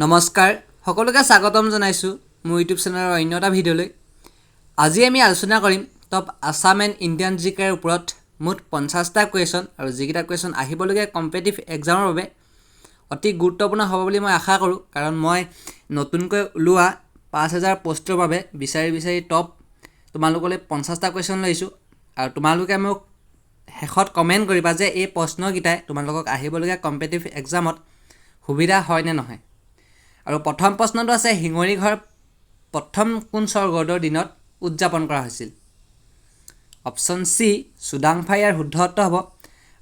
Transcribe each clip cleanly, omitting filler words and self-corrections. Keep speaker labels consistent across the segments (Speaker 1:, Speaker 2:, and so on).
Speaker 1: নমস্কাৰ সকলোকে স্বাগতম জনাইছোঁ মোৰ ইউটিউব চেনেলৰ অন্য এটা ভিডিঅ'লৈ। আজি আমি আলোচনা কৰিম টপ আছাম এণ্ড ইণ্ডিয়ান জিকেৰ ওপৰত মুঠ 50টা কুৱেশ্যন আৰু যিকেইটা কুৱেশ্যন আহিবলগীয়া কম্পিটিটিভ এক্সামৰ বাবে অতি গুৰুত্বপূৰ্ণ হ'ব বুলি মই আশা কৰোঁ, কাৰণ মই নতুনকৈ ওলোৱা 5000 পষ্টৰ বাবে বিচাৰি টপ তোমালোকলৈ 50টা কুৱেশ্যন লৈছোঁ আৰু তোমালোকে মোক শেষত কমেণ্ট কৰিবা যে এই প্ৰশ্নকেইটাই তোমালোকক আহিবলগীয়া কম্পিটিটিভ এক্সামত সুবিধা হয় নে নহয়। আৰু প্ৰথম প্ৰশ্নটো আছে, শিঙৰি ঘৰ প্ৰথম কোন স্বৰ্গদেউৰ দিনত উদযাপন কৰা হৈছিল? অপশ্যন চি চুডাংফা ইয়াৰ শুদ্ধ উত্তৰ হ'ব।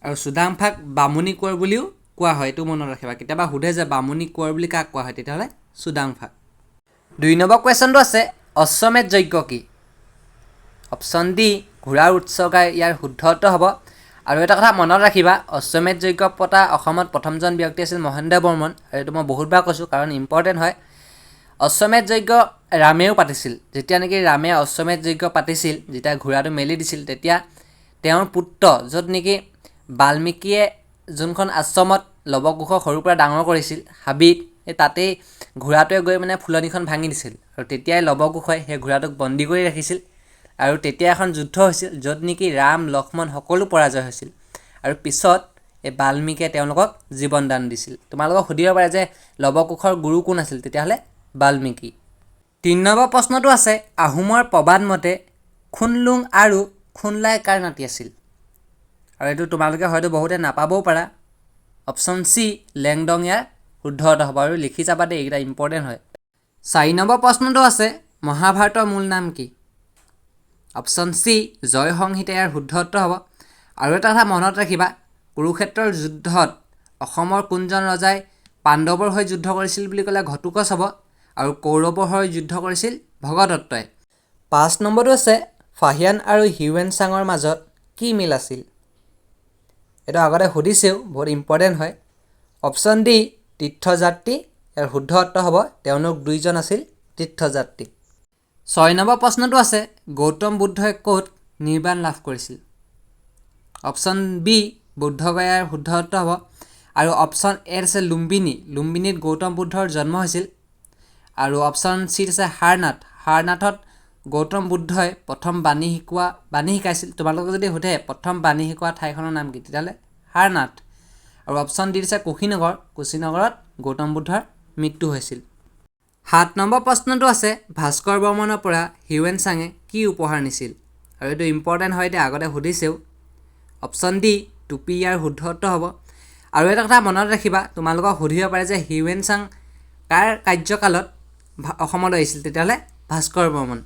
Speaker 1: আৰু চুডাংফাক বামুণী কোঁৱৰ বুলিও কোৱা হয়, এইটো মনত ৰাখিবা। কেতিয়াবা সোধে যে বামুণী কোঁৱৰ বুলি কাক কোৱা হয়, তেতিয়াহ'লে চুডাংফাক। 2 নম্বৰ কুৱেশ্যনটো আছে, অশ্বমেধ যজ্ঞ কি? অপশ্যন ডি ঘোঁৰাৰ উৎসৰ্গা ইয়াৰ শুদ্ধ উত্তৰ হ'ব। আৰু এটা কথা মনত ৰাখিবা, অশ্বমেধ যজ্ঞ পতা অসমত প্ৰথমজন ব্যক্তি আছিল মহেন্দ্ৰ বৰ্মন। আৰু এইটো মই বহুতবাৰ কৈছোঁ কাৰণ ইম্পৰ্টেণ্ট হয়। অশ্বমেধ যজ্ঞ ৰামেও পাতিছিল। যেতিয়া নেকি ৰামে অশ্বমেধ যজ্ঞ পাতিছিল, যেতিয়া ঘোঁৰাটো মেলি দিছিল, তেতিয়া তেওঁৰ পুত্ৰ, য'ত নেকি বাল্মীকিয়ে যোনখন আশ্ৰমত লৱকুশক সৰুৰ পৰা ডাঙৰ কৰিছিল হাবিত, সেই তাতেই ঘোঁৰাটোৱে গৈ ফুলনিখন ভাঙি দিছিল। আৰু তেতিয়াই লৱকুশই সেই ঘোঁৰাটোক বন্দী কৰি ৰাখিছিল। আৰু তেতিয়া এখন যুদ্ধ হৈছিল, য'ত নেকি ৰাম লক্ষ্মণ সকলো পৰাজয় হৈছিল। আৰু পিছত এই বাল্মীকিয়ে তেওঁলোকক জীৱন দান দিছিল। তোমালোকক সুধিব পাৰে যে লৱকুশৰ গুৰু কোন আছিল, তেতিয়াহ'লে বাল্মীকি। 3 নম্বৰ প্ৰশ্নটো আছে, আহোমৰ প্ৰবাদ মতে খুনলুং আৰু খুনলাই কাৰ নাতি আছিল? আৰু এইটো তোমালোকে হয়তো বহুতে নাপাবও পাৰা। অপশ্যন চি লেংডং ইয়াৰ শুদ্ধ উত্তৰ হ'ব। আৰু লিখি যাবা দেই, এইকেইটা ইম্পৰ্টেণ্ট হয়। 4 নম্বৰ প্ৰশ্নটো আছে, মহাভাৰতৰ মূল নাম কি? অপশ্যন চি জয় সংহিতা ইয়াৰ শুদ্ধ উত্তৰ হ'ব। আৰু এটা কথা মনত ৰাখিবা, কুৰুক্ষেত্ৰৰ যুদ্ধত অসমৰ কোনজন ৰজাই পাণ্ডৱৰ হৈ যুদ্ধ কৰিছিল বুলি ক'লে ঘটোৎকচ হ'ব। আৰু কৌৰৱৰ হৈ যুদ্ধ কৰিছিল ভগদত্তই। 5 নম্বৰটো আছে, ফাহিয়ান আৰু হিউৱেন চাঙৰ মাজত কি মিল আছিল? এইটো আগতে সুধিছেও, বহুত ইম্পৰ্টেণ্ট হয়। অপশ্যন ডি তীৰ্থযাত্ৰী ইয়াৰ শুদ্ধ উত্তৰ হ'ব। তেওঁলোক দুইজন আছিল তীৰ্থযাত্ৰী। 6 নম্বৰ প্ৰশ্নটো আছে, গৌতম বুদ্ধই ক'ত নিৰ্বাণ লাভ কৰিছিল? অপশ্যন বি বুদ্ধগয়াৰ শুদ্ধ উত্তৰ হ'ব। আৰু অপশ্যন এত আছে লুম্বিনী। লুম্বিনীত গৌতম বুদ্ধৰ জন্ম হৈছিল। আৰু অপশ্যন চিত আছে সাৰনাথ। সাৰনাথত গৌতম বুদ্ধই প্ৰথম বাণী শিকাইছিল। তোমালোকক যদি সোধে প্ৰথম বাণী শিকোৱা ঠাইখনৰ নাম কি, তেতিয়াহ'লে সাৰনাথ। আৰু অপশ্যন ডি আছে কুশীনগৰ। কুশীনগৰত গৌতম বুদ্ধৰ মৃত্যু হৈছিল। 7 নম্বৰ প্ৰশ্নটো আছে, ভাস্কৰ বৰ্মনৰ পৰা হিউৱেন চাঙে কি উপহাৰ নিছিল? আৰু এইটো ইম্পৰ্টেণ্ট হয়, এতিয়া আগতে সুধিছেও। অপশ্যন ডি টুপি ইয়াৰ শুদ্ধ উত্তৰ হ'ব। আৰু এটা কথা মনত ৰাখিবা, তোমালোকক সুধিব পাৰে যে হিউৱেন চাং কাৰ কাৰ্যকালত অসমলৈ আহিছিল, তেতিয়াহ'লে ভাস্কৰ বৰ্মন।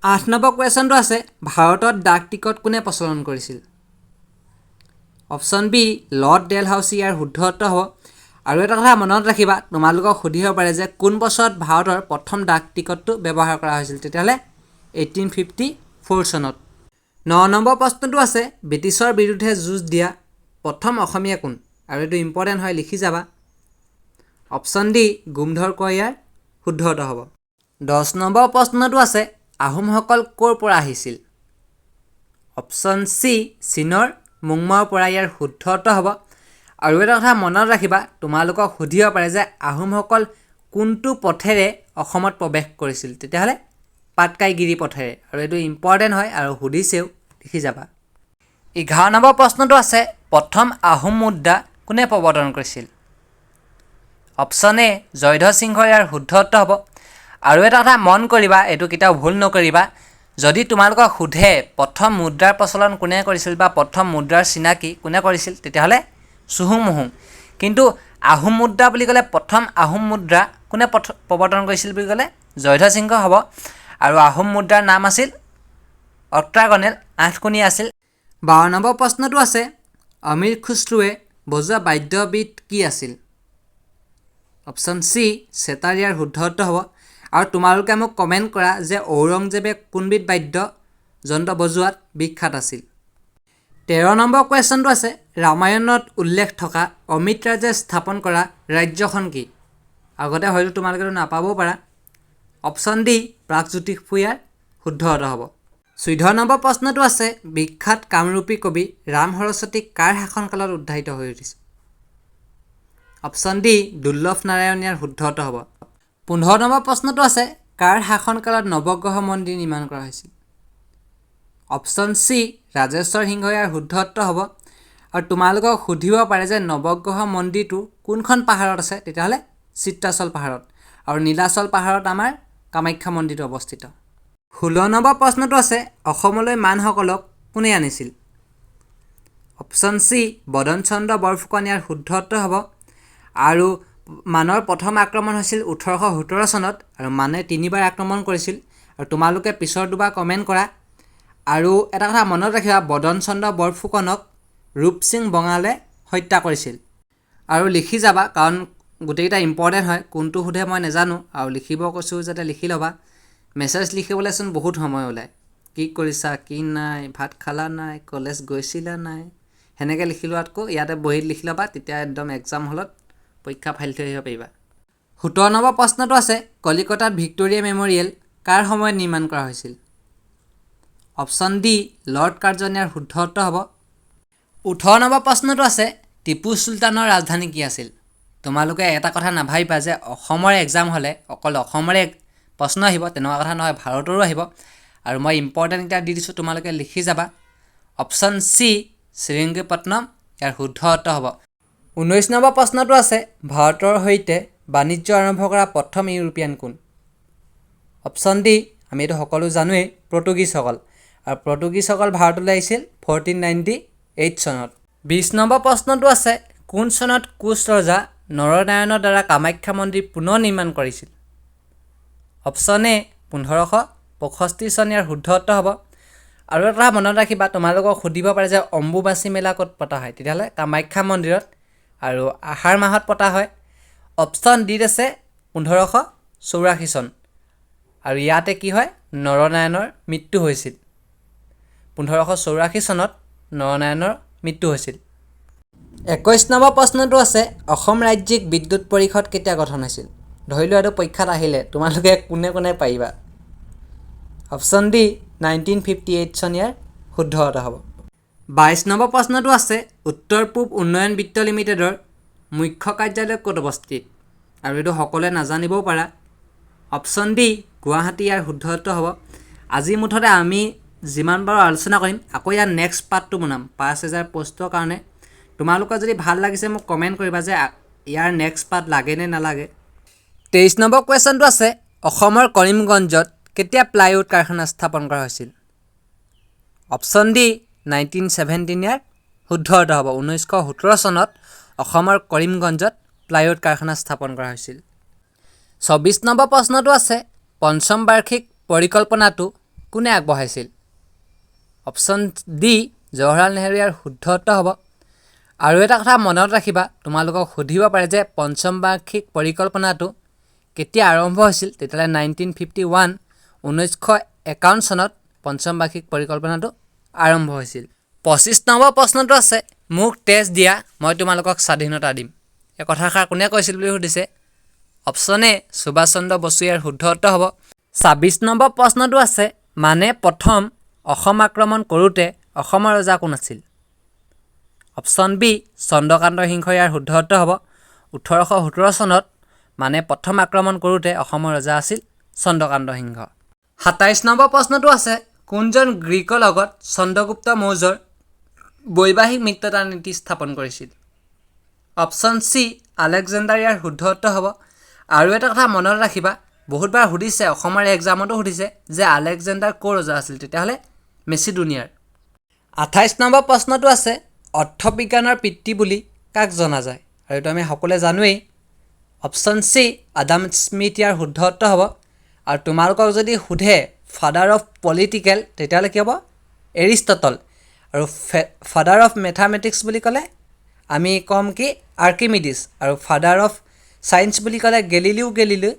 Speaker 1: 8 নম্বৰ কুৱেশ্যনটো আছে, ভাৰতত ডাক টিকট কোনে প্ৰচলন কৰিছিল? অপশ্যন বি লৰ্ড ডেলহাউচি ইয়াৰ শুদ্ধ উত্তৰ হ'ব। আৰু এটা কথা মনত ৰাখিবা, তোমালোকক সুধিব পাৰে যে কোন বছৰত ভাৰতৰ প্ৰথম ডাক টিকটটো ব্যৱহাৰ কৰা হৈছিল, তেতিয়াহ'লে 1854 চনত। 9 নম্বৰ প্ৰশ্নটো আছে, ব্ৰিটিছৰ বিৰুদ্ধে যুঁজ দিয়া প্ৰথম অসমীয়া কোন? আৰু এইটো ইম্পৰ্টেণ্ট হয়, লিখি যাবা। অপশ্যন ডি গোমধৰ কোঁৱৰ ইয়াৰ শুদ্ধ উত্তৰ হ'ব। 10 নম্বৰ প্ৰশ্নটো আছে, আহোমসকল ক'ৰ পৰা আহিছিল? অপশ্যন চি চীনৰ মুংমাওৰ পৰা ইয়াৰ শুদ্ধ উত্তৰ হ'ব। আৰু এটা কথা মনত ৰাখিবা, তোমালোকক সুধিব পাৰে যে আহোমসকল কোনটো পথেৰে অসমত প্ৰৱেশ কৰিছিল, তেতিয়াহ'লে পাটকাইগিৰি পথেৰে। আৰু এইটো ইম্পৰ্টেণ্ট হয় আৰু সুধিছেও, লিখি যাবা। 11 নম্বৰ প্ৰশ্নটো আছে, প্ৰথম আহোম মুদ্ৰা কোনে প্ৰৱৰ্তন কৰিছিল? অপশ্যন এ জয়ধ্বজ সিংহ ইয়াৰ শুদ্ধ উত্তৰ হ'ব। আৰু এটা কথা মন কৰিবা, এইটো কেতিয়াও ভুল নকৰিবা, যদি তোমালোকক সোধে প্ৰথম মুদ্ৰাৰ প্ৰচলন কোনে কৰিছিল বা প্ৰথম মুদ্ৰাৰ চিনাকি কোনে কৰিছিল, তেতিয়াহ'লে চুহুংমুহুং। কিন্তু আহোম মুদ্ৰা বুলি ক'লে প্ৰথম আহোম মুদ্ৰা কোনে প্ৰৱৰ্তন কৰিছিল বুলি ক'লে জয়ধ্বজ সিংহ হ'ব। আৰু আহোম মুদ্ৰাৰ নাম আছিল অক্টাগনেল, 8কোণীয়া আছিল। 12 নম্বৰ প্ৰশ্নটো আছে, অমীৰ খুছৰুৱে বজোৱা বাদ্যবিধ কি আছিল? অপশ্যন চি চেতাৰ ইয়াৰ শুদ্ধ উত্তৰ হ'ব। আৰু তোমালোকে মোক কমেণ্ট কৰা যে ঔৰংজেবে কোনবিধ বাদ্যযন্ত্ৰ বজোৱাত বিখ্যাত আছিল। 13 নম্বৰ কুৱেশ্যনটো আছে, ৰামায়ণত উল্লেখ থকা অমিত ৰাজে স্থাপন কৰা ৰাজ্যখন কি? আগতে হয়তো তোমালোকে নাপাবও পাৰা। অপশ্যন ডি প্ৰাগজ্যোতিষপুৰ ইয়াৰ শুদ্ধ উত্তৰ হ'ব। 14 নম্বৰ প্ৰশ্নটো আছে, বিখ্যাত কামৰূপী কবি ৰাম সৰস্বতী কাৰ শাসনকালত উদ্ধাৰিত হৈ উঠিছে? অপশ্যন ডি দুৰ্লভ নাৰায়ণ ইয়াৰ শুদ্ধ উত্তৰ হ'ব। 15 নম্বৰ প্ৰশ্নটো আছে কাৰ শাসনকালত নৱগ্ৰহ মন্দিৰ নিৰ্মাণ কৰা হৈছিল? অপশ্যন চি ৰাজেশ্বৰ সিংহ ইয়াৰ শুদ্ধ উত্তৰ হ'ব। আৰু তোমালোকক সুধিব পাৰে যে নৱগ্ৰহ মন্দিৰটো কোনখন পাহাৰত আছে, তেতিয়াহ'লে চিত্ৰাচল পাহাৰত। আৰু নীলাচল পাহাৰত আমাৰ কামাখ্যা মন্দিৰটো অৱস্থিত। 16 নম্বৰ প্ৰশ্নটো আছে অসমলৈ মানসকলক কোনে আনিছিল? অপশ্যন চি বদন চন্দ্ৰ বৰফুকন ইয়াৰ শুদ্ধ উত্তৰ হ'ব। আৰু মানৰ প্ৰথম আক্ৰমণ হৈছিল 1817 চনত আৰু মানে 3বাৰ আক্ৰমণ কৰিছিল। আৰু তোমালোকে পিছৰ দুবাৰ কমেণ্ট কৰা। আৰু এটা কথা মনত ৰাখিবা, বদন চন্দ্ৰ বৰফুকনক ৰূপসিং বঙালে হত্যা কৰিছিল। আৰু লিখি যাবা, কাৰণ গোটেইকেইটা ইম্পৰ্টেণ্ট হয়, কোনটো সোধে মই নাজানো। আৰু লিখিব কৈছোঁ যাতে লিখি ল'বা। মেছেজ লিখিবলৈচোন বহুত সময় ওলায়। কি কৰিছা, কি নাই, ভাত খালা নাই, কলেজ গৈছিলা নাই, সেনেকৈ লিখি লোৱাতকৈ ইয়াতে বহীত লিখি ল'বা, তেতিয়া একদম এক্সাম হলত পৰীক্ষা ফাইল থৈ আহিব পাৰিবা। 17 নম্বৰ প্ৰশ্নটো আছে কলিকতাত ভিক্টোৰিয়া মেম'ৰিয়েল কাৰ সময়ত নিৰ্মাণ কৰা হৈছিল? অপশ্যন ডি লৰ্ড কাৰ্জন ইয়াৰ শুদ্ধ উত্তৰ হ'ব। 18 নম্বৰ প্ৰশ্নটো আছে টিপু চুলতানৰ ৰাজধানী কি আছিল? তোমালোকে এটা কথা নাভাবিবা যে অসমৰ এক্সাম হ'লে অকল অসমৰে প্ৰশ্ন আহিব, তেনেকুৱা কথা নহয়, ভাৰতৰো আহিব। আৰু মই ইম্পৰ্টেণ্ট এটা দি দিছোঁ, তোমালোকে লিখি যাবা। অপশ্যন চি শ্ৰীৰংগপট্টনম ইয়াৰ শুদ্ধ উত্তৰ হ'ব। 19 নম্বৰ প্ৰশ্নটো আছে ভাৰতৰ সৈতে বাণিজ্য আৰম্ভ কৰা প্ৰথম ইউৰোপীয়ান কোন? অপশ্যন ডি আমি এইটো সকলো জানোৱেই, পৰ্তুগীজসকল। আৰু পৰ্তুগীজসকল ভাৰতলৈ আহিছিল 1498 চনত। 20 নম্বৰ প্ৰশ্নটো আছে কোন চনত কোচ ৰজা নৰনাৰায়ণৰ দ্বাৰা কামাখ্যা মন্দিৰ পুনৰ নিৰ্মাণ কৰিছিল? অপশ্যন এ 1565 চন ইয়াৰ শুদ্ধ উত্তৰ হ'ব। আৰু এটা মনত ৰাখিবা, তোমালোকক সুধিব পাৰে যে অম্বুবাচী মেলা ক'ত পতা হয়, তেতিয়াহ'লে কামাখ্যা মন্দিৰত। আৰু আহাৰ মাহত পতা হয়। অপশ্যন ডিত আছে 1584 চন। আৰু ইয়াতে কি হয়, নৰনাৰায়ণৰ মৃত্যু হৈছিল। 1584 চনত নৰনাৰায়ণৰ মৃত্যু হৈছিল। 21 নম্বৰ প্ৰশ্নটো আছে অসম ৰাজ্যিক বিদ্যুৎ পৰিষদ কেতিয়া গঠন হৈছিল? ধৰি লোৱা এইটো পৰীক্ষাত আহিলে তোমালোকে কোনে কোনে পাৰিবা। অপশ্যন ডি 1958 চন ইয়াৰ শুদ্ধ উত্তৰ হ'ব। 22 নম্বৰ প্ৰশ্নটো আছে উত্তৰ পূব উন্নয়ন বিত্ত লিমিটেডৰ মুখ্য কাৰ্যালয় ক'ত অৱস্থিত? আৰু এইটো সকলোৱে নাজানিবও পাৰা। অপশ্যন ডি গুৱাহাটী ইয়াৰ শুদ্ধ উত্তৰ হ'ব। আজি মুঠতে আমি যিমান পাৰোঁ আলোচনা কৰিম, আকৌ ইয়াৰ নেক্সট পাৰ্টটো বনাম 5000 পষ্টৰ কাৰণে। তোমালোকৰ যদি ভাল লাগিছে মোক কমেণ্ট কৰিবা যে ইয়াৰ নেক্সট পাৰ্ট লাগে নে নালাগে। 23 নম্বৰ কুৱেশ্যনটো আছে অসমৰ কৰিমগঞ্জত কেতিয়া প্লাইউড কাৰখানা স্থাপন কৰা হৈছিল? অপশ্যন ডি 1917 ইয়াৰ শুদ্ধ উত্তৰ হ'ব। 1917 চনত অসমৰ কৰিমগঞ্জত প্লাইউড কাৰখানা স্থাপন কৰা হৈছিল। 24 নম্বৰ প্ৰশ্নটো আছে পঞ্চম বাৰ্ষিক পৰিকল্পনাটো কোনে আগবঢ়াইছিল? অপশ্যন ডি জৱাহৰলাল নেহৰু ইয়াৰ শুদ্ধ উত্তৰ হ'ব। আৰু এটা কথা মনত ৰাখিবা, তোমালোকক সুধিব পাৰে যে পঞ্চম বাৰ্ষিক পৰিকল্পনাটো কেতিয়া আৰম্ভ হৈছিল, তেতিয়াহ'লে 1951 1951 চনত পঞ্চম বাৰ্ষিক পৰিকল্পনাটো আৰম্ভ হৈছিল। 25 নম্বৰ প্ৰশ্নটো আছে মোক তেজ দিয়া মই তোমালোকক স্বাধীনতা দিম, এই কথাষাৰ কোনে কৈছিল বুলি সুধিছে। অপশ্যন এ সুভাষ চন্দ্ৰ বসু ইয়াৰ শুদ্ধ উত্তৰ হ'ব। 26 নম্বৰ প্ৰশ্নটো আছে মানে প্ৰথম অসম আক্ৰমণ কৰোঁতে অসমৰ ৰজা কোন আছিল? অপশ্যন বি চন্দ্ৰকান্ত সিংহ ইয়াৰ শুদ্ধ উত্তৰ হ'ব। 1817 চনত মানে প্ৰথম আক্ৰমণ কৰোঁতে অসমৰ ৰজা আছিল চন্দ্ৰকান্ত সিংহ। 27 নম্বৰ প্ৰশ্নটো আছে কোনজন গ্ৰীকৰ লগত চন্দ্ৰগুপ্ত মৌৰ্যৰ বৈবাহিক মিত্ৰতা নীতি স্থাপন কৰিছিল? অপশ্যন চি আলেকজেণ্ডাৰ ইয়াৰ শুদ্ধ উত্তৰ হ'ব। আৰু এটা কথা মনত ৰাখিবা, বহুতবাৰ সুধিছে, অসমৰ এক্সামতো সুধিছে যে আলেকজেণ্ডাৰ ক'ৰ ৰজা আছিল, তেতিয়াহ'লে মেচিডোনিয়াৰ। 28 নম্বৰ প্ৰশ্নটো আছে অৰ্থবিজ্ঞানৰ পিতৃ বুলি কাক জনা যায়? আৰু এইটো আমি সকলোৱে জানোৱেই। অপশ্যন চি আদাম স্মিথ ইয়াৰ শুদ্ধ উত্তৰ হ'ব। আৰু তোমালোকক যদি সোধে ফাদাৰ অফ পলিটিকেল, তেতিয়াহ'লে কি হ'ব? এৰিষ্টটল। আৰু ফাদাৰ অফ মেথামেটিক্স বুলি ক'লে আমি ক'ম কি আৰ্কিমিডিছ। আৰু ফাদাৰ অফ ছায়েন্স বুলি ক'লে গেলিলিও গেলিলি।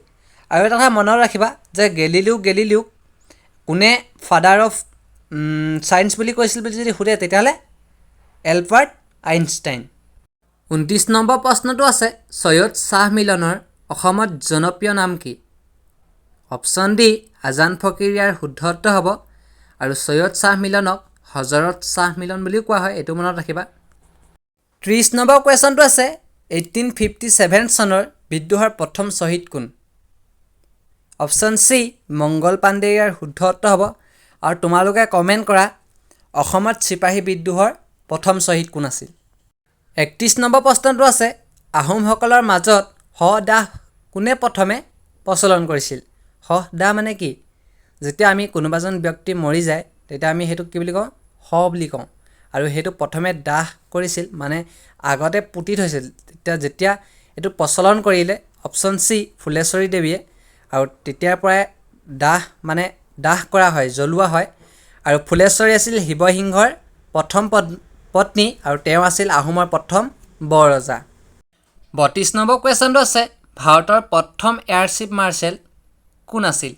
Speaker 1: আৰু এটা কথা মনত ৰাখিবা যে গেলিলিওক কোনে ফাদাৰ অফ ছায়েন্স বুলি কৈছিল বুলি যদি সোধে তেতিয়াহ'লে এলবাৰ্ট আইনষ্টাইন। 29 নম্বৰ প্ৰশ্নটো আছে সৈয়দ শ্বাহ মিলনৰ অসমত জনপ্ৰিয় নাম কি? অপশ্যন ডি আজান ফকীৰ ইয়াৰ শুদ্ধ উত্তৰ হ'ব। আৰু সৈয়দ শ্বাহ মিলনক হজৰত শ্বাহ মিলন বুলিও কোৱা হয়, এইটো মনত ৰাখিবা। 30 নম্বৰ কুৱেশ্যনটো আছে 1857 চনৰ বিদ্ৰোহৰ প্ৰথম শ্বহীদ কোন? অপশ্যন চি মংগল পাণ্ডে ইয়াৰ শুদ্ধ উত্তৰ হ'ব। আৰু তোমালোকে কমেণ্ট কৰা অসমত চিপাহী বিদ্ৰোহৰ প্ৰথম শ্বহীদ কোন আছিল? 31 নম্বৰ প্ৰশ্নটো আছে আহোমসকলৰ মাজত হ-দাহ কোনে প্ৰথমে প্ৰচলন কৰিছিল? হ-দাহ মানে কি? যেতিয়া আমি কোনোবাজন ব্যক্তি মৰি যায় তেতিয়া আমি সেইটোক কি বুলি কওঁ? হ বুলি কওঁ। আৰু সেইটো প্ৰথমে দাহ কৰিছিল মানে আগতে পুতি থৈছিল। যেতিয়া এইটো প্ৰচলন কৰিলে অপশ্যন চি ফুলেশ্বৰী দেৱীয়ে, আৰু তেতিয়াৰ পৰাই দাহ কৰা হয়, জ্বলোৱা হয়। আৰু ফুলেশ্বৰী আছিল শিৱসিংহৰ প্ৰথম পত্নী আৰু তেওঁ আছিল আহোমৰ প্ৰথম বৰ ৰজা। 32 নম্বৰ কুৱেশ্যনটো আছে ভাৰতৰ প্ৰথম এয়াৰ চিফ মাৰ্শ্বেল কোন আছিল?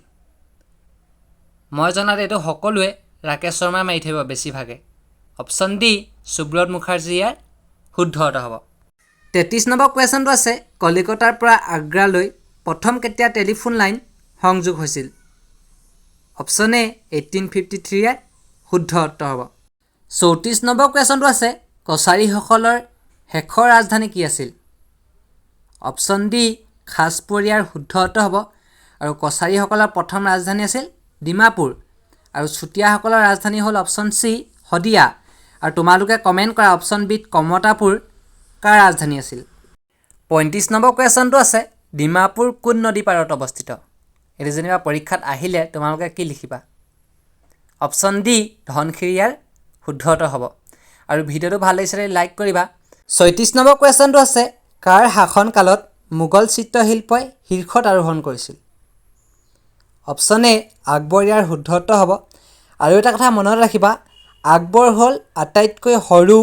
Speaker 1: মই জনাত এইটো সকলোৱে ৰাকেশ শৰ্মাই মাৰি থাকিব বেছিভাগে। অপশ্যন ডি সুব্ৰত মুখাৰ্জী ইয়াৰ শুদ্ধ উত্তৰ হ'ব। 33 নম্বৰ কুৱেশ্যনটো আছে কলিকতাৰ পৰা আগ্ৰালৈ প্ৰথম কেতিয়া টেলিফোন লাইন সংযোগ হৈছিল? অপশ্যন এ 1853 ইয়াৰ শুদ্ধ উত্তৰ হ'ব। 34 নম্বৰ কুৱেশ্যনটো আছে কছাৰীসকলৰ শেষৰ ৰাজধানী কি আছিল? অপশ্যন ডি খাছপুৰ ইয়াৰ শুদ্ধ উত্তৰ হ'ব। আৰু কছাৰীসকলৰ প্ৰথম ৰাজধানী আছিল ডিমাপুৰ। আৰু চুতীয়াসকলৰ ৰাজধানী হ'ল অপশ্যন চি শদিয়া। আৰু তোমালোকে কমেণ্ট কৰা অপশ্যন বিত কমতাপুৰ কাৰ ৰাজধানী আছিল? 35 নম্বৰ কুৱেশ্যনটো আছে ডিমাপুৰ কোন নদী পাৰত অৱস্থিত? এইটো যেনিবা পৰীক্ষাত আহিলে তোমালোকে কি লিখিবা? অপশ্যন ডি ধনশিৰি ইয়াৰ শুদ্ধ উত্তৰ হ'ব। আৰু ভিডিঅ'টো ভাল লাগিছিলে লাইক কৰিবা। 36 নম্বৰ কুৱেশ্যনটো আছে কাৰ শাসনকালত মোগল চিত্ৰশিল্পই শীৰ্ষত আৰোহণ কৰিছিল? অপশ্যন এ আকবৰ ইয়াৰ শুদ্ধ উত্তৰ হ'ব। আৰু এটা কথা মনত ৰাখিবা আকবৰ হ'ল আটাইতকৈ সৰু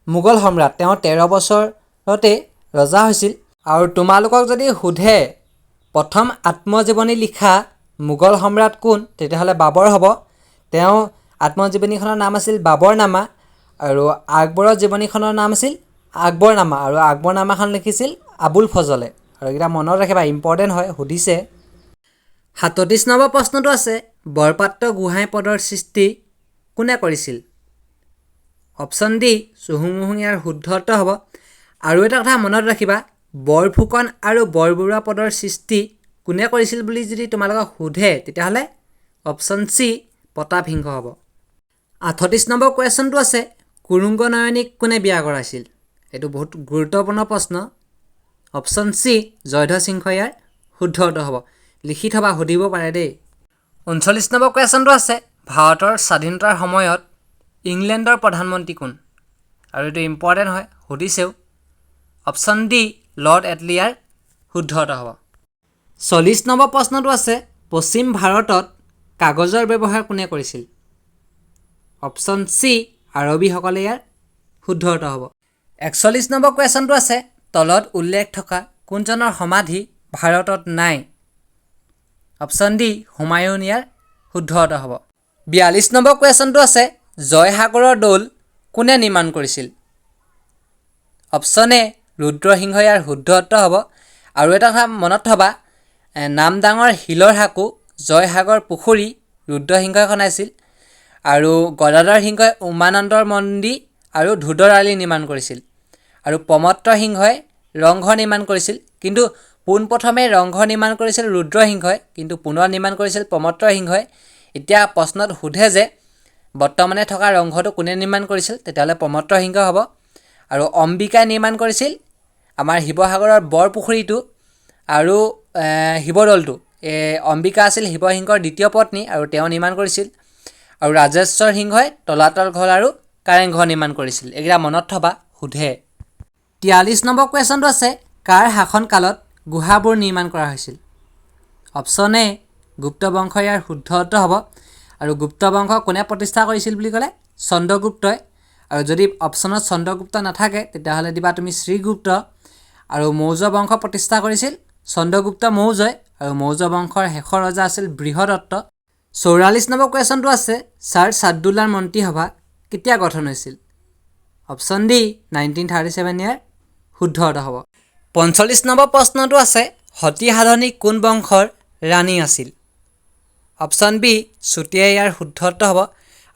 Speaker 1: মোগল সম্ৰাট। তেওঁ 13 বছৰতে ৰজা হৈছিল। আৰু তোমালোকক যদি সোধে প্ৰথম আত্মজীৱনী লিখা মোগল সম্ৰাট কোন, তেতিয়াহ'লে বাবৰ হ'ব। তেওঁ আত্মজীৱনীখনৰ নাম আছিল বাবৰনামা। আৰু আকবৰৰ জীৱনীখনৰ নাম আছিল আকবৰনামা। আৰু আকবৰনামাখন লিখিছিল আবুল ফজলে। আৰু এইকেইটা মনত ৰাখিবা, ইম্পৰ্টেণ্ট হয়, সুধিছে। 37 নম্বৰ প্ৰশ্নটো আছে বৰপাত্ৰ গোহাঁই পদৰ সৃষ্টি কোনে কৰিছিল? অপশ্যন ডি চুহুংমুহুং ইয়াৰ শুদ্ধ উত্তৰ হ'ব। আৰু এটা কথা মনত ৰাখিবা বৰফুকন আৰু বৰবৰুৱা পদৰ সৃষ্টি কোনে কৰিছিল বুলি যদি তোমালোকক সোধে তেতিয়াহ'লে অপশ্যন চি প্ৰতাপসিংহ হ'ব। 38 নম্বৰ কুৱেশ্যনটো আছে কুৰুংগ নয়নীক কোনে বিয়া কৰাইছিল? এইটো বহুত গুৰুত্বপূৰ্ণ প্ৰশ্ন। অপশ্যন চি জয়ধ্বজ সিংহ ইয়াৰ শুদ্ধ উত্তৰ হ'ব। লিখি থবা, সুধিব পাৰে দেই। 39 নম্বৰ কুৱেশ্যনটো আছে ভাৰতৰ স্বাধীনতাৰ সময়ত ইংলেণ্ডৰ প্ৰধানমন্ত্ৰী কোন? আৰু এইটো ইম্পৰ্টেণ্ট হয়, সুধিছেও। অপশ্যন ডি লৰ্ড এটলি ইয়াৰ শুদ্ধ উত্তৰ হ'ব। 40 নম্বৰ প্ৰশ্নটো আছে পশ্চিম ভাৰতত কাগজৰ ব্যৱহাৰ কোনে কৰিছিল? অপশ্যন চি আৰবীসকলে ইয়াৰ শুদ্ধ উত্তৰ হ'ব। 41 নম্বৰ কুৱেশ্যনটো আছে তলত উল্লেখ থকা কোনজনৰ সমাধি ভাৰতত নাই? অপশ্যন ডি হুমায়ুন ইয়াৰ শুদ্ধ উত্তৰ হ'ব। 42 নম্বৰ কুৱেশ্যনটো আছে জয়সাগৰৰ দৌল কোনে নিৰ্মাণ কৰিছিল? অপশ্যন এ ৰুদ্ৰসিংহ ইয়াৰ শুদ্ধ উত্তৰ হ'ব। আৰু এটা কথা মনত থবা নামদাঙৰ শিলৰ সাঁকো জয়সাগৰ পুখুৰী ৰুদ্ৰসিংহই খনাইছিল। আৰু গদাধৰ সিংহই উমানন্দৰ মন্দিৰ আৰু ধুদৰ আলি নিৰ্মাণ কৰিছিল। আৰু প্ৰমত্ত সিংহই ৰংঘৰ নিৰ্মাণ কৰিছিল। কিন্তু পোনপ্ৰথমে ৰংঘৰ নিৰ্মাণ কৰিছিল ৰুদ্ৰসিংহই, কিন্তু পুনৰ নিৰ্মাণ কৰিছিল প্ৰমত্ত সিংহই। এতিয়া প্ৰশ্নত সোধে যে বৰ্তমানে থকা ৰংঘৰটো কোনে নিৰ্মাণ কৰিছিল, তেতিয়াহ'লে প্ৰমত্ত সিংহ হ'ব। আৰু অম্বিকাই নিৰ্মাণ কৰিছিল আমাৰ শিৱসাগৰৰ বৰপুখুৰীটো আৰু শিৱদৌলটো। অম্বিকা আছিল শিৱসিংহৰ দ্বিতীয় পত্নী আৰু তেওঁ নিৰ্মাণ কৰিছিল। আৰু ৰাজেশ্বৰ সিংহই তলাতল ঘৰ আৰু কাৰেংঘৰ নিৰ্মাণ কৰিছিল। এইকেইটা মনত থবা, সোধে। 43 নম্বৰ কুৱেশ্যনটো আছে কাৰ শাসনকালত গুহাবোৰ নিৰ্মাণ কৰা হৈছিল? অপশ্যন এ গুপ্ত বংশ ইয়াৰ শুদ্ধ উত্তৰ হ'ব। আৰু গুপ্ত বংশ কোনে প্ৰতিষ্ঠা কৰিছিল বুলি ক'লে চন্দ্ৰগুপ্তই। আৰু যদি অপশ্যনত চন্দ্ৰগুপ্ত নাথাকে তেতিয়াহ'লে দিবা তুমি শ্ৰীগুপ্ত। আৰু মৌৰ্য বংশ প্ৰতিষ্ঠা কৰিছিল চন্দ্ৰগুপ্ত মৌৰ্যই। আৰু মৌৰ্য বংশৰ শেষৰ ৰজা আছিল বৃহদত্ত। 44 নম্বৰ কুৱেশ্যনটো আছে ছাৰ ছাদুল্লাৰ মন্ত্ৰীসভা কেতিয়া গঠন হৈছিল? অপশ্যন ডি 1937 ইয়াৰ শুদ্ধ উত্তৰ হ'ব। 45 নম্বৰ প্ৰশ্নটো আছে সতী সাধনী কোন বংশৰ ৰাণী আছিল? অপশ্যন বি চুতীয়া ইয়াৰ শুদ্ধ উত্তৰ হ'ব।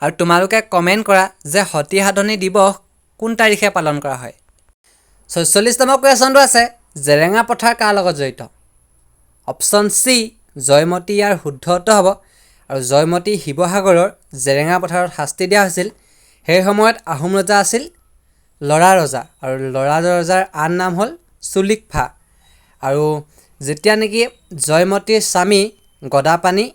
Speaker 1: আৰু তোমালোকে কমেণ্ট কৰা যে সতী সাধনী দিৱস কোন তাৰিখে পালন কৰা হয়? 46 নম্বৰ কুৱেশ্যনটো আছে জেৰেঙা পথাৰ কাৰ লগত জড়িত অপশ্যন চি জয়মতী ইয়াৰ শুদ্ধ উত্তৰ হ'ব আৰু জয়মতী শিৱসাগৰৰ জেৰেঙা পথাৰত শাস্তি দিয়া হৈছিল সেই সময়ত আহোম ৰজা আছিল লৰা ৰজা আৰু লৰা ৰজাৰ আন নাম হ'ল চুলিকফা আৰু যেতিয়া নেকি জয়মতীৰ স্বামী গদাপাণি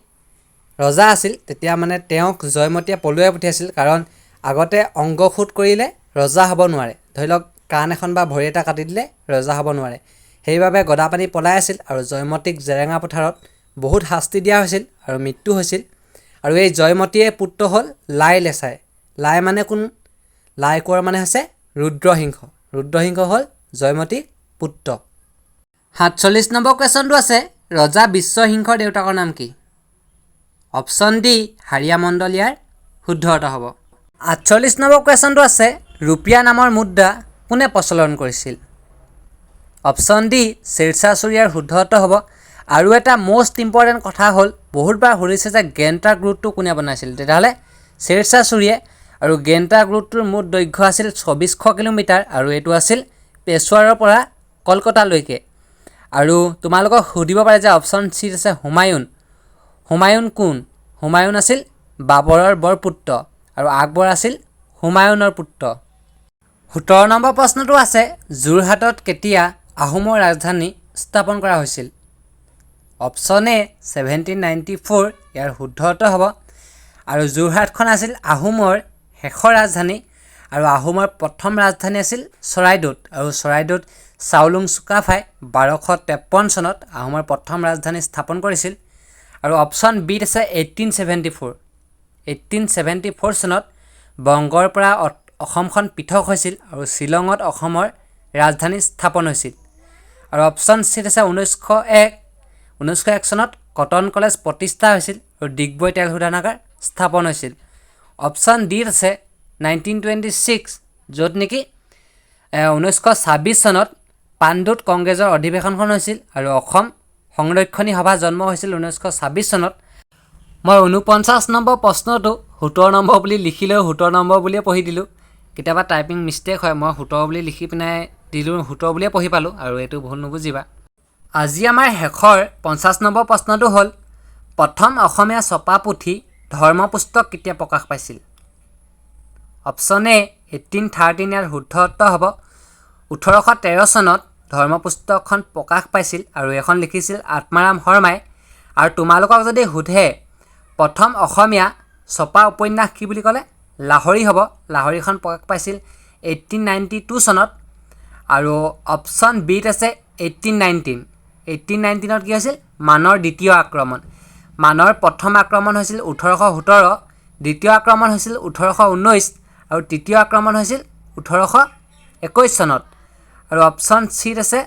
Speaker 1: ৰজা আছিল তেতিয়া মানে তেওঁক জয়মতীয়ে পলুৱাই পঠিয়াইছিল কাৰণ আগতে অংগসুত কৰিলে ৰজা হ'ব নোৱাৰে ধৰি লওক কাণ এখন বা ভৰি এটা কাটি দিলে ৰজা হ'ব নোৱাৰে সেইবাবে গদাপাণি পলাই আছিল আৰু জয়মতীক জেৰেঙা পথাৰত বহুত শাস্তি দিয়া হৈছিল আৰু মৃত্যু হৈছিল আৰু এই জয়মতীয়ে পুত্ৰ হ'ল লাই লেছাই লাই মানে কোন লাই কোঁৱৰ মানে হৈছে ৰুদ্ৰসিংহ হ'ল জয়মতীৰ পুত্ৰ 47 নম্বৰ কুৱেশ্যনটো আছে ৰজা বিশ্বসিংহৰ দেউতাকৰ নাম কি অপশ্যন ডি হাৰিয়া মণ্ডল ইয়াৰ শুদ্ধ উত্তৰ হ'ব 48 নম্বৰ কুৱেশ্যনটো আছে ৰুপিয়া নামৰ মুদ্ৰা কোনে প্ৰচলন কৰিছিল অপশ্যন ডি শ্বেৰশ্বাহ ছুৰিয়াৰ শুদ্ধ উত্তৰ হ'ব আৰু এটা মষ্ট ইম্পৰ্টেণ্ট কথা হ'ল বহুতবাৰ সুধিছে যে গেণ্টাক ৰোডটো কোনে বনাইছিল তেতিয়াহ'লে শ্বেৰশ্বাহ ছুৰিয়ে আৰু গেণ্টাক ৰোডটোৰ মুঠ দৈৰ্ঘ্য আছিল 2400 কিলোমিটাৰ আৰু এইটো আছিল পেছোৱাৰৰ পৰা কলকাতালৈকে আৰু তোমালোকক সুধিব পাৰে যে অপশ্যন চিত আছে হুমায়ুন কোন হুমায়ুন আছিল বাবৰৰ বৰপুত্ৰ আৰু আকবৰ আছিল হুমায়ুনৰ পুত্ৰ 17 নম্বৰ প্ৰশ্নটো আছে যোৰহাটত কেতিয়া আহোমৰ ৰাজধানী স্থাপন কৰা হৈছিল অপশ্যন এ 1794 ইয়াৰ শুদ্ধ উত্তৰ হ'ব আৰু যোৰহাটখন আছিল আহোমৰ শেষৰ ৰাজধানী আৰু আহোমৰ প্ৰথম ৰাজধানী আছিল চৰাইদেউত আৰু চৰাইদেউত চাওলুং চুকাফাই 1253 চনত আহোমৰ প্ৰথম ৰাজধানী স্থাপন কৰিছিল আৰু অপশ্যন বিত আছে 1874 চনত বংগৰ পৰা অসমখন পৃথক হৈছিল আৰু শ্বিলঙত অসমৰ ৰাজধানী স্থাপন হৈছিল আৰু অপশ্যন চিত আছে 1901 চনত কটন কলেজ প্ৰতিষ্ঠা হৈছিল আৰু ডিগবৈ তেল শোধনাগাৰ স্থাপন হৈছিল অপশ্যন ডিত আছে 1926 য'ত নেকি 1926 চনত পাণ্ডুত কংগ্ৰেছৰ অধিৱেশনখন হৈছিল আৰু অসম সংৰক্ষণী সভা জন্ম হৈছিল 1926 চনত মই 49 নম্বৰ প্ৰশ্নটো 17 নম্বৰ বুলি লিখিলেও 17 নম্বৰ বুলিয়ে পঢ়ি দিলোঁ কেতিয়াবা টাইপিং মিষ্টেক হয় মই 17 বুলি লিখি পিনাই দিলোঁ 17 বুলিয়ে পঢ়ি পালোঁ আৰু এইটো ভুল নুবুজিবা আজি আমাৰ শেষৰ 50 নম্বৰ প্ৰশ্নটো হ'ল প্ৰথম অসমীয়া ছপা পুথি ধৰ্মপুস্তক কেতিয়া প্ৰকাশ পাইছিল অপশ্যন এ 1813 ইয়াৰ শুদ্ধ উত্তৰ হ'ব 1813 চনত ধৰ্মপুস্তকখন প্ৰকাশ পাইছিল আৰু এখন লিখিছিল আত্মাৰাম শৰ্মাই আৰু তোমালোকক যদি সোধে প্ৰথম অসমীয়া ছপা উপন্যাস কি বুলি ক'লে লাহৰী হ'ব লাহৰীখন প্ৰকাশ পাইছিল 1892 চনত আৰু অপশ্যন বিত আছে 1819ত কি হৈছিল মানৰ দ্বিতীয় আক্ৰমণ মানৰ প্ৰথম আক্ৰমণ হৈছিল 1817 দ্বিতীয় আক্ৰমণ হৈছিল 1819 আৰু তৃতীয় আক্ৰমণ হৈছিল 1821 চনত আৰু অপশ্যন চিত আছে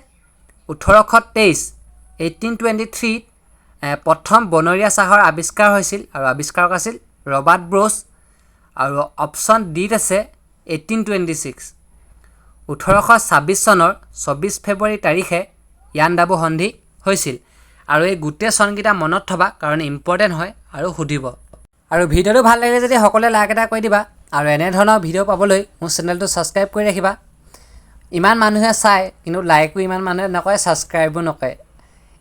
Speaker 1: 1823 প্ৰথম বনৰীয়া চাহৰ আৱিষ্কাৰ হৈছিল আৰু আৱিষ্কাৰক আছিল ৰবাৰ্ট ব্ৰুচ আৰু অপশ্যন ডিত আছে 1826 1826 চনৰ 24 ফেব্ৰুৱাৰী তাৰিখে ইয়াণ্ডাবু সন্ধি হৈছিল আৰু এই গোটেই চনকেইটা মনত থবা কাৰণ ইম্পৰ্টেণ্ট হয় আৰু সুধিব আৰু ভিডিঅ'টো ভাল লাগিলে যদি সকলোৱে লাইক এটা কৰি দিবা আৰু এনেধৰণৰ ভিডিঅ' পাবলৈ মোৰ চেনেলটো ছাবস্ক্ৰাইব কৰি ৰাখিবা ইমান মানুহে চায় কিন্তু লাইকো ইমান মানুহে নকৰে ছাবস্ক্ৰাইবো নকৰে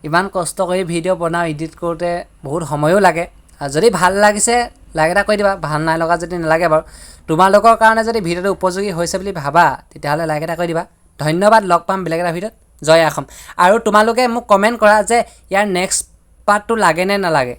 Speaker 1: ইমান কষ্ট কৰি ভিডিঅ' বনাওঁ এডিট কৰোঁতে বহুত সময়ো লাগে আৰু যদি ভাল লাগিছে লাইক এটা কৰি দিবা ভাল নাই লগা যদি নালাগে বাৰু তোমালোকৰ কাৰণে যদি ভিডিঅ'টো উপযোগী হৈছে বুলি ভাবা তেতিয়াহ'লে লাইক এটা কৰি দিবা ধন্যবাদ লগ পাম বেলেগ এটা ভিডিঅ'ত জয় অসম আৰু তোমালোকে মোক কমেণ্ট কৰা যে ইয়াৰ নেক্সট পাৰ্টটো লাগে নে নালাগে